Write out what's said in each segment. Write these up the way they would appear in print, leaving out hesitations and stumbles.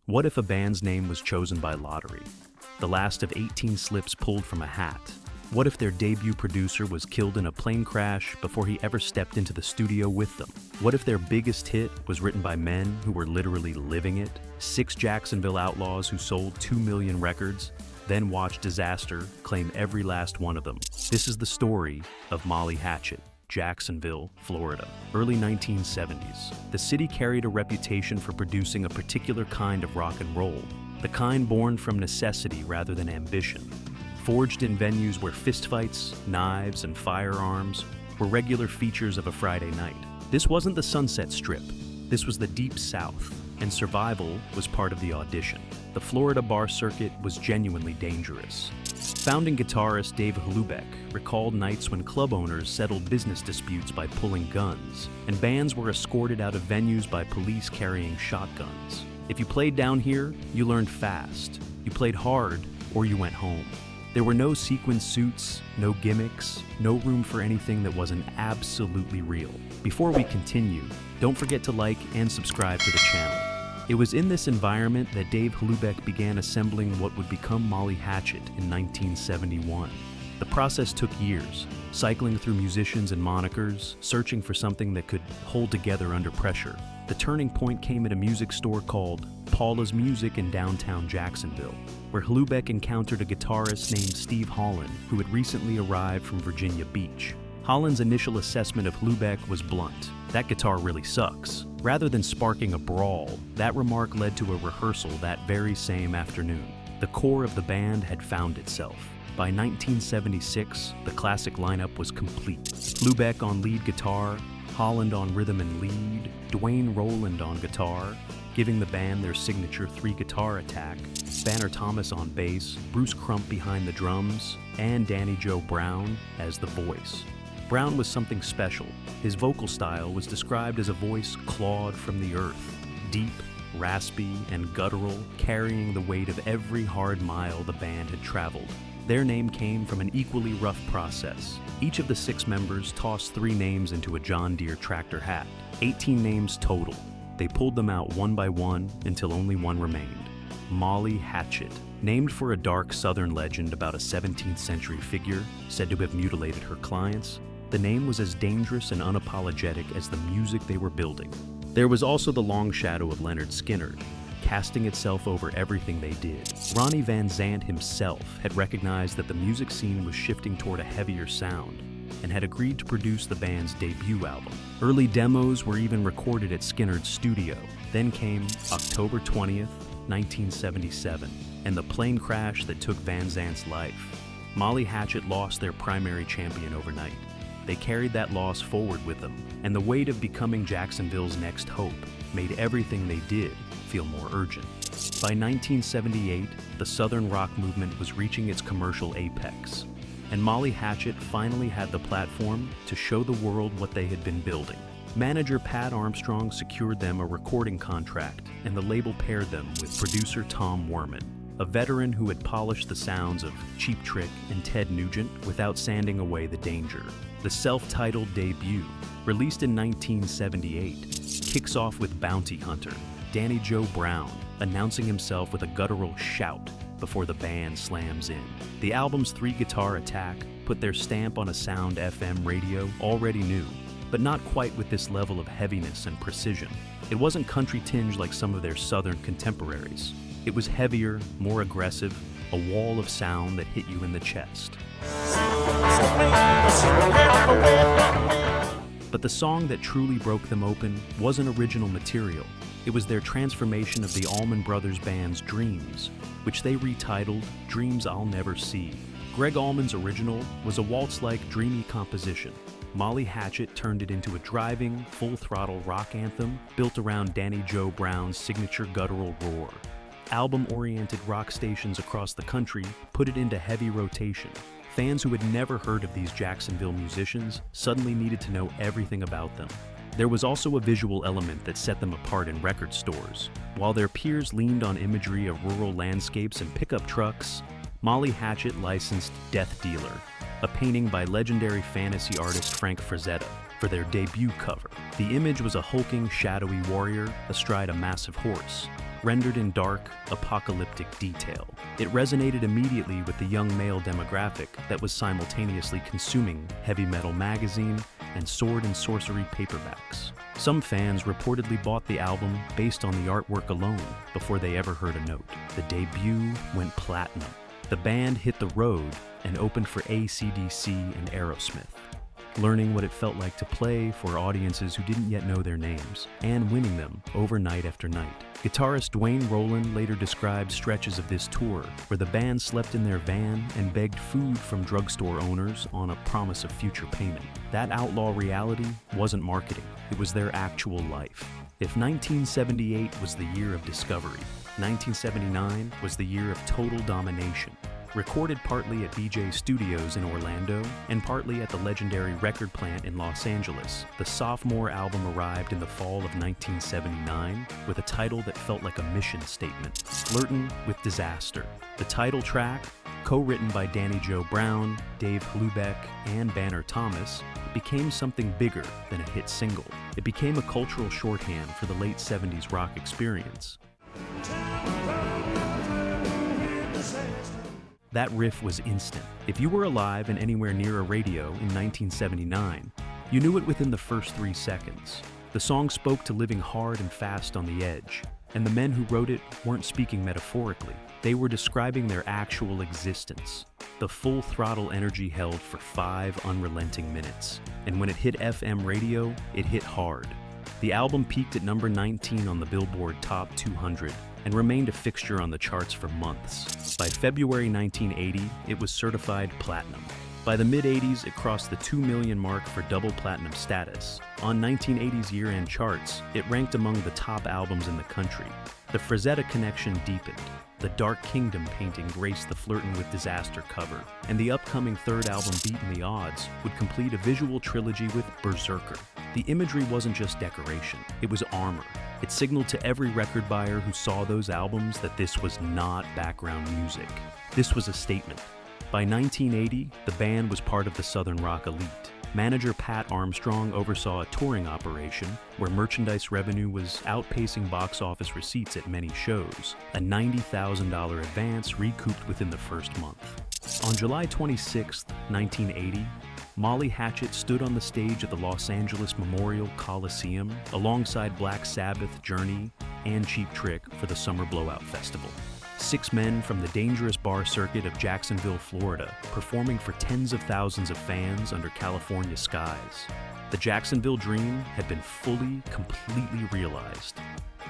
What if a band's name was chosen by lottery? The last of 18 slips pulled from a hat. What if their debut producer was killed in a plane crash before he ever stepped into the studio with them? What if their biggest hit was written by men who were literally living it? 6 Jacksonville outlaws who sold 2 million records, then watched disaster claim every last one of them. This is the story of Molly Hatchet, Jacksonville, Florida. Early 1970s. The city carried a reputation for producing a particular kind of rock and roll, the kind born from necessity rather than ambition. Forged in venues where fistfights, knives, and firearms were regular features of a Friday night. This wasn't the Sunset Strip. This was the Deep South, and survival was part of the audition. The Florida bar circuit was genuinely dangerous. Founding guitarist Dave Hlubeck recalled nights when club owners settled business disputes by pulling guns, and bands were escorted out of venues by police carrying shotguns. If you played down here, you learned fast. You played hard, or you went home. There were no sequin suits, no gimmicks, no room for anything that wasn't absolutely real. Before we continue, don't forget to like and subscribe to the channel. It was in this environment that Dave Hlubeck began assembling what would become Molly Hatchet in 1971. The process took years, cycling through musicians and monikers, searching for something that could hold together under pressure. The turning point came at a music store called Paula's Music in downtown Jacksonville, where Hlubeck encountered a guitarist named Steve Holland, who had recently arrived from Virginia Beach. Holland's initial assessment of Hlubeck was blunt. "That guitar really sucks." Rather than sparking a brawl, that remark led to a rehearsal that very same afternoon. The core of the band had found itself. By 1976, the classic lineup was complete. Hlubeck on lead guitar, Holland on rhythm and lead, Dwayne Rowland on guitar, giving the band their signature 3-guitar attack, Banner Thomas on bass, Bruce Crump behind the drums, and Danny Joe Brown as the voice. Brown was something special. His vocal style was described as a voice clawed from the earth, deep, raspy, and guttural, carrying the weight of every hard mile the band had traveled. Their name came from an equally rough process. Each of the 6 members tossed 3 names into a John Deere tractor hat, 18 names total. They pulled them out one by one until only one remained. Molly Hatchet, named for a dark Southern legend about a 17th century figure said to have mutilated her clients. The name was as dangerous and unapologetic as the music they were building. There was also the long shadow of Leonard Skinner, casting itself over everything they did. Ronnie Van Zant himself had recognized that the music scene was shifting toward a heavier sound and had agreed to produce the band's debut album. Early demos were even recorded at Skinner's studio. Then came October 20th, 1977, and the plane crash that took Van Zant's life. Molly Hatchet lost their primary champion overnight. They carried that loss forward with them, and the weight of becoming Jacksonville's next hope made everything they did feel more urgent. By 1978, the Southern rock movement was reaching its commercial apex, and Molly Hatchet finally had the platform to show the world what they had been building. Manager Pat Armstrong secured them a recording contract, and the label paired them with producer Tom Werman, a veteran who had polished the sounds of Cheap Trick and Ted Nugent without sanding away the danger. The self-titled debut, released in 1978, kicks off with Bounty Hunter, Danny Joe Brown, announcing himself with a guttural shout before the band slams in. The album's 3-guitar attack put their stamp on a sound FM radio already knew, but not quite with this level of heaviness and precision. It wasn't country tinged like some of their Southern contemporaries. It was heavier, more aggressive, a wall of sound that hit you in the chest. But the song that truly broke them open wasn't original material. It was their transformation of the Allman Brothers Band's Dreams, which they retitled Dreams I'll Never See. Greg Allman's original was a waltz-like, dreamy composition. Molly Hatchet turned it into a driving, full-throttle rock anthem built around Danny Joe Brown's signature guttural roar. Album-oriented rock stations across the country put it into heavy rotation. Fans who had never heard of these Jacksonville musicians suddenly needed to know everything about them. There was also a visual element that set them apart in record stores. While their peers leaned on imagery of rural landscapes and pickup trucks, Molly Hatchet licensed Death Dealer, a painting by legendary fantasy artist Frank Frazetta, for their debut cover. The image was a hulking, shadowy warrior astride a massive horse. rendered in dark, apocalyptic detail. It resonated immediately with the young male demographic that was simultaneously consuming heavy metal magazine and sword and sorcery paperbacks. Some fans reportedly bought the album based on the artwork alone before they ever heard a note. The debut went platinum. The band hit the road and opened for AC/DC and Aerosmith, learning what it felt like to play for audiences who didn't yet know their names, and winning them over night after night. Guitarist Dwayne Rowland later described stretches of this tour where the band slept in their van and begged food from drugstore owners on a promise of future payment. That outlaw reality wasn't marketing, it was their actual life. If 1978 was the year of discovery, 1979 was the year of total domination. Recorded partly at BJ Studios in Orlando and partly at the legendary record plant in Los Angeles, the sophomore album arrived in the fall of 1979 with a title that felt like a mission statement: Flirtin with Disaster. The title track, co-written by Danny Joe Brown, Dave Hlubeck, and Banner Thomas, became something bigger than a hit single. It became a cultural shorthand for the late 70s rock experience. That riff was instant. If you were alive and anywhere near a radio in 1979, you knew it within the first 3 seconds. The song spoke to living hard and fast on the edge, and the men who wrote it weren't speaking metaphorically. They were describing their actual existence. The full throttle energy held for 5 unrelenting minutes, and when it hit FM radio, it hit hard. The album peaked at number 19 on the Billboard Top 200 and remained a fixture on the charts for months. By February 1980, it was certified platinum. By the mid-80s, it crossed the 2 million mark for double platinum status. On 1980's year-end charts, it ranked among the top albums in the country. The Frazetta connection deepened. The Dark Kingdom painting graced the Flirtin with Disaster cover, and the upcoming third album, Beatin' the Odds, would complete a visual trilogy with Berserker. The imagery wasn't just decoration, it was armor. It signaled to every record buyer who saw those albums that this was not background music. This was a statement. By 1980, the band was part of the Southern rock elite. Manager Pat Armstrong oversaw a touring operation where merchandise revenue was outpacing box office receipts at many shows, a $90,000 advance recouped within the first month. On July 26, 1980, Molly Hatchet stood on the stage at the Los Angeles Memorial Coliseum alongside Black Sabbath, Journey, and Cheap Trick for the Summer Blowout Festival. 6 men from the dangerous bar circuit of Jacksonville, Florida, performing for tens of thousands of fans under California skies. The Jacksonville dream had been completely realized.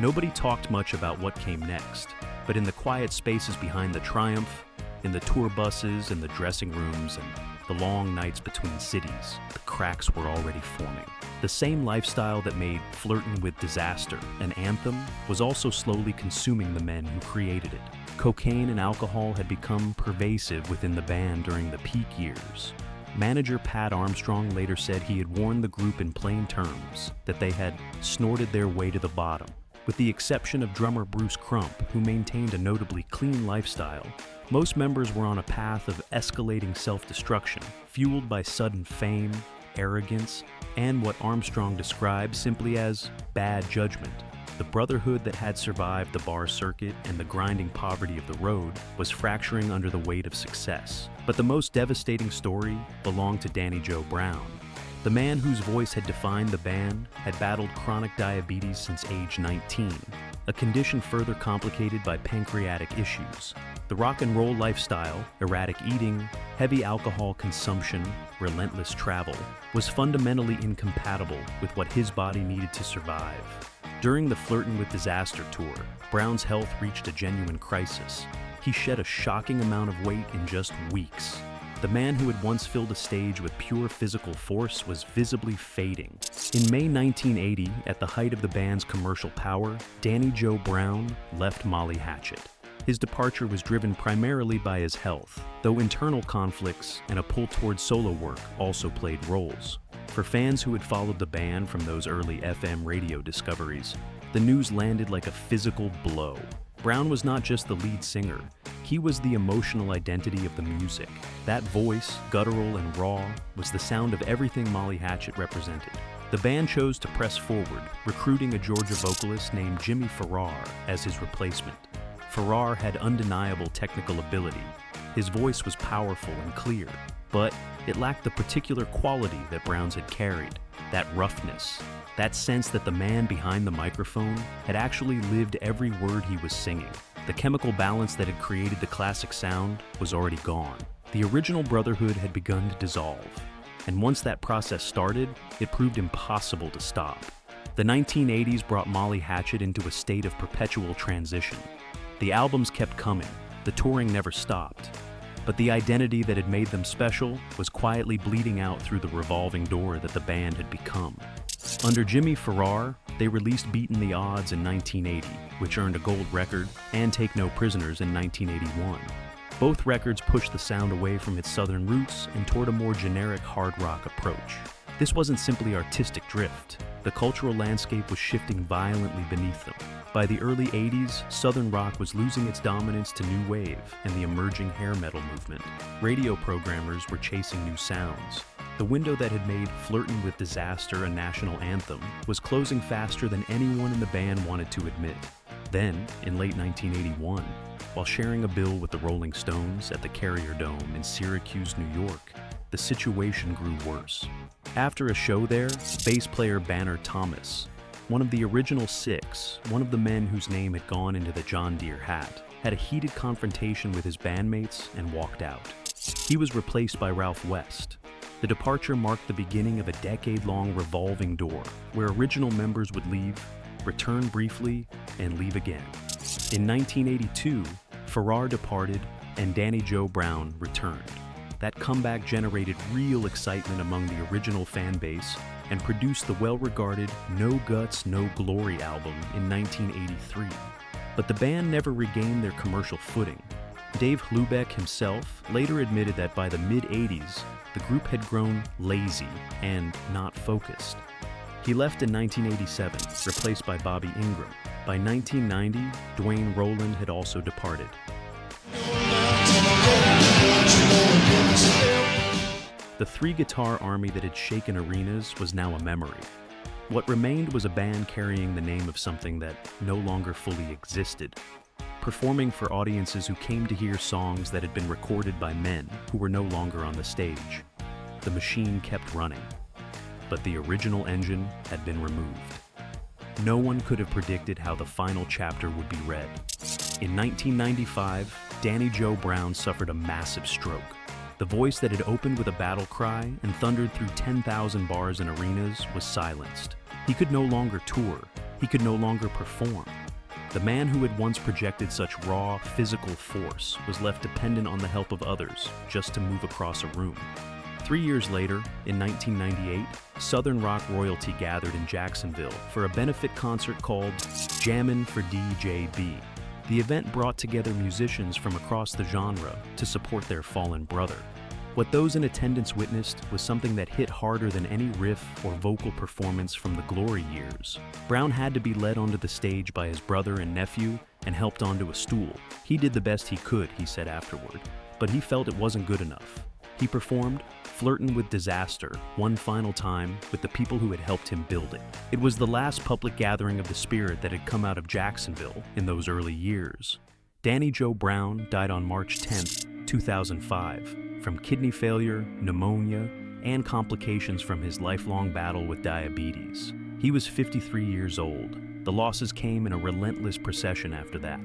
Nobody talked much about what came next, but in the quiet spaces behind the Triumph, in the tour buses, in the dressing rooms, and the long nights between cities, the cracks were already forming. The same lifestyle that made Flirtin with Disaster an anthem was also slowly consuming the men who created it. Cocaine and alcohol had become pervasive within the band during the peak years. Manager Pat Armstrong later said he had warned the group in plain terms that they had snorted their way to the bottom. With the exception of drummer Bruce Crump, who maintained a notably clean lifestyle, most members were on a path of escalating self-destruction, fueled by sudden fame, arrogance, and what Armstrong described simply as bad judgment. The brotherhood that had survived the bar circuit and the grinding poverty of the road was fracturing under the weight of success. But the most devastating story belonged to Danny Joe Brown. The man whose voice had defined the band had battled chronic diabetes since age 19, a condition further complicated by pancreatic issues. The rock and roll lifestyle, erratic eating, heavy alcohol consumption, relentless travel, was fundamentally incompatible with what his body needed to survive. During the Flirtin with Disaster tour, Brown's health reached a genuine crisis. He shed a shocking amount of weight in just weeks. The man who had once filled a stage with pure physical force was visibly fading. In May 1980, at the height of the band's commercial power, Danny Joe Brown left Molly Hatchet. His departure was driven primarily by his health, though internal conflicts and a pull towards solo work also played roles. For fans who had followed the band from those early FM radio discoveries, the news landed like a physical blow. Brown was not just the lead singer, he was the emotional identity of the music. That voice, guttural and raw, was the sound of everything Molly Hatchet represented. The band chose to press forward, recruiting a Georgia vocalist named Jimmy Farrar as his replacement. Farrar had undeniable technical ability. His voice was powerful and clear, but it lacked the particular quality that Brown's had carried, that roughness, that sense that the man behind the microphone had actually lived every word he was singing. The chemical balance that had created the classic sound was already gone. The original brotherhood had begun to dissolve, and once that process started, it proved impossible to stop. The 1980s brought Molly Hatchet into a state of perpetual transition. The albums kept coming, the touring never stopped, but the identity that had made them special was quietly bleeding out through the revolving door that the band had become. Under Jimmy Farrar, they released Beatin' the Odds in 1980, which earned a gold record, and Take No Prisoners in 1981. Both records pushed the sound away from its southern roots and toward a more generic hard rock approach. This wasn't simply artistic drift. The cultural landscape was shifting violently beneath them. By the early 80s, southern rock was losing its dominance to new wave and the emerging hair metal movement. Radio programmers were chasing new sounds. The window that had made Flirtin' with Disaster a national anthem was closing faster than anyone in the band wanted to admit. Then, in late 1981, while sharing a bill with the Rolling Stones at the Carrier Dome in Syracuse, New York, the situation grew worse. After a show there, bass player Banner Thomas, one of the original six, one of the men whose name had gone into the John Deere hat, had a heated confrontation with his bandmates and walked out. He was replaced by Ralph West. The departure marked the beginning of a decade-long revolving door, where original members would leave, return briefly, and leave again. In 1982, Farrar departed and Danny Joe Brown returned. That comeback generated real excitement among the original fan base and produced the well-regarded No Guts, No Glory album in 1983. But the band never regained their commercial footing. Dave Hlubeck himself later admitted that by the mid-80s, the group had grown lazy and not focused. He left in 1987, replaced by Bobby Ingram. By 1990, Dwayne Rowland had also departed. The three-guitar army that had shaken arenas was now a memory. What remained was a band carrying the name of something that no longer fully existed, performing for audiences who came to hear songs that had been recorded by men who were no longer on the stage. The machine kept running, but the original engine had been removed. No one could have predicted how the final chapter would be read. In 1995, Danny Joe Brown suffered a massive stroke. The voice that had opened with a battle cry and thundered through 10,000 bars and arenas was silenced. He could no longer tour. He could no longer perform. The man who had once projected such raw, physical force was left dependent on the help of others just to move across a room. 3 years later, in 1998, Southern rock royalty gathered in Jacksonville for a benefit concert called Jammin' for DJB. The event brought together musicians from across the genre to support their fallen brother. What those in attendance witnessed was something that hit harder than any riff or vocal performance from the glory years. Brown had to be led onto the stage by his brother and nephew and helped onto a stool. He did the best he could, he said afterward, but he felt it wasn't good enough. He performed Flirtin' with Disaster one final time with the people who had helped him build it. It was the last public gathering of the spirit that had come out of Jacksonville in those early years. Danny Joe Brown died on March 10, 2005, from kidney failure, pneumonia, and complications from his lifelong battle with diabetes. He was 53 years old. The losses came in a relentless procession after that.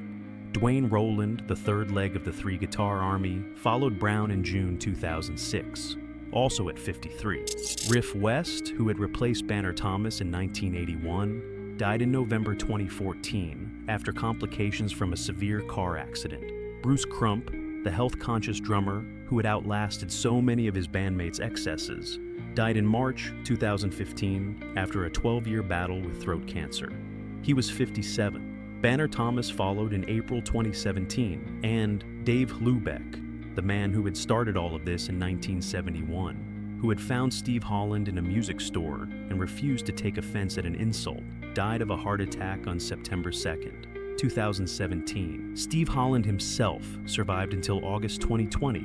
Dwayne Rowland, the third leg of the three-guitar army, followed Brown in June 2006, also at 53. Riff West, who had replaced Banner Thomas in 1981, died in November 2014 after complications from a severe car accident. Bruce Crump, the health-conscious drummer who had outlasted so many of his bandmates' excesses, died in March 2015 after a 12-year battle with throat cancer. He was 57. Banner Thomas followed in April 2017, and Dave Hlubeck, the man who had started all of this in 1971, who had found Steve Holland in a music store and refused to take offense at an insult, died of a heart attack on September 2nd, 2017. Steve Holland himself survived until August 2020,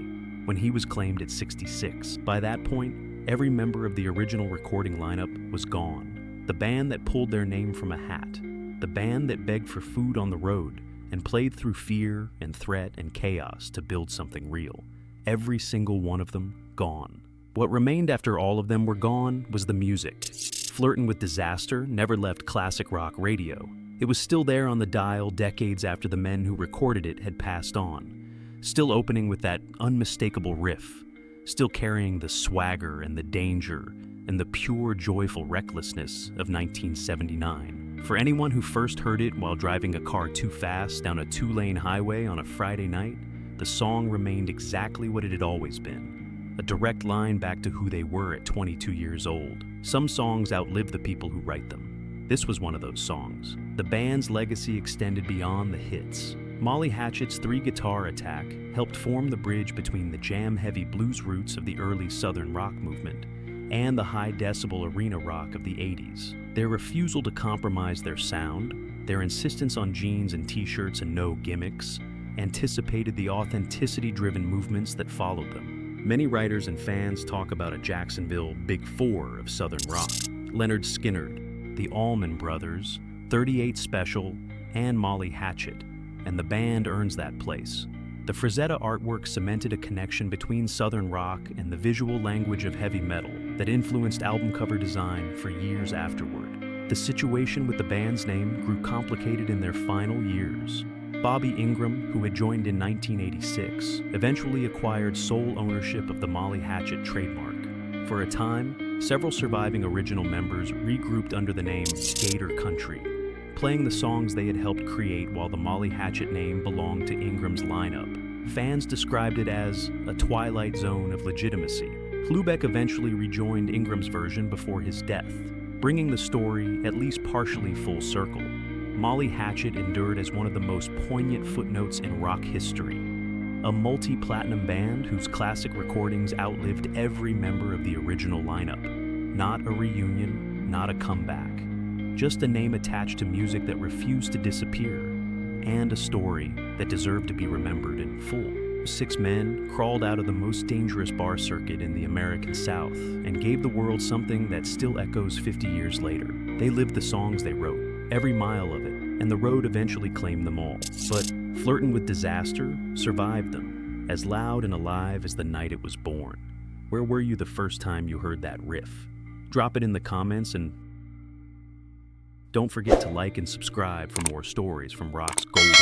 when he was claimed at 66. By that point, every member of the original recording lineup was gone. The band that pulled their name from a hat. The band that begged for food on the road and played through fear and threat and chaos to build something real. Every single one of them gone. What remained after all of them were gone was the music. Flirtin' with Disaster never left classic rock radio. It was still there on the dial decades after the men who recorded it had passed on. Still opening with that unmistakable riff. Still carrying the swagger and the danger and the pure joyful recklessness of 1979. For anyone who first heard it while driving a car too fast down a 2-lane highway on a Friday night, the song remained exactly what it had always been. A direct line back to who they were at 22 years old. Some songs outlive the people who write them. This was one of those songs. The band's legacy extended beyond the hits. Molly Hatchet's 3-guitar attack helped form the bridge between the jam-heavy blues roots of the early Southern rock movement and the high-decibel arena rock of the 80s. Their refusal to compromise their sound, their insistence on jeans and t-shirts and no gimmicks, anticipated the authenticity-driven movements that followed them. Many writers and fans talk about a Jacksonville Big Four of Southern rock. Leonard Skinnard, the Allman Brothers, 38 Special, and Molly Hatchet, and the band earns that place. The Frazetta artwork cemented a connection between Southern rock and the visual language of heavy metal that influenced album cover design for years afterward. The situation with the band's name grew complicated in their final years. Bobby Ingram, who had joined in 1986, eventually acquired sole ownership of the Molly Hatchet trademark. For a time, several surviving original members regrouped under the name Gator Country, playing the songs they had helped create while the Molly Hatchet name belonged to Ingram's lineup. Fans described it as a twilight zone of legitimacy. Hlubeck eventually rejoined Ingram's version before his death, bringing the story at least partially full circle. Molly Hatchet endured as one of the most poignant footnotes in rock history. A multi-platinum band whose classic recordings outlived every member of the original lineup. Not a reunion, not a comeback. Just a name attached to music that refused to disappear, and a story that deserved to be remembered in full. 6 men crawled out of the most dangerous bar circuit in the American South and gave the world something that still echoes 50 years later. They lived the songs they wrote, every mile of it, and the road eventually claimed them all. But Flirtin' with Disaster survived them, as loud and alive as the night it was born. Where were you the first time you heard that riff? Drop it in the comments, and don't forget to like and subscribe for more stories from rock's golden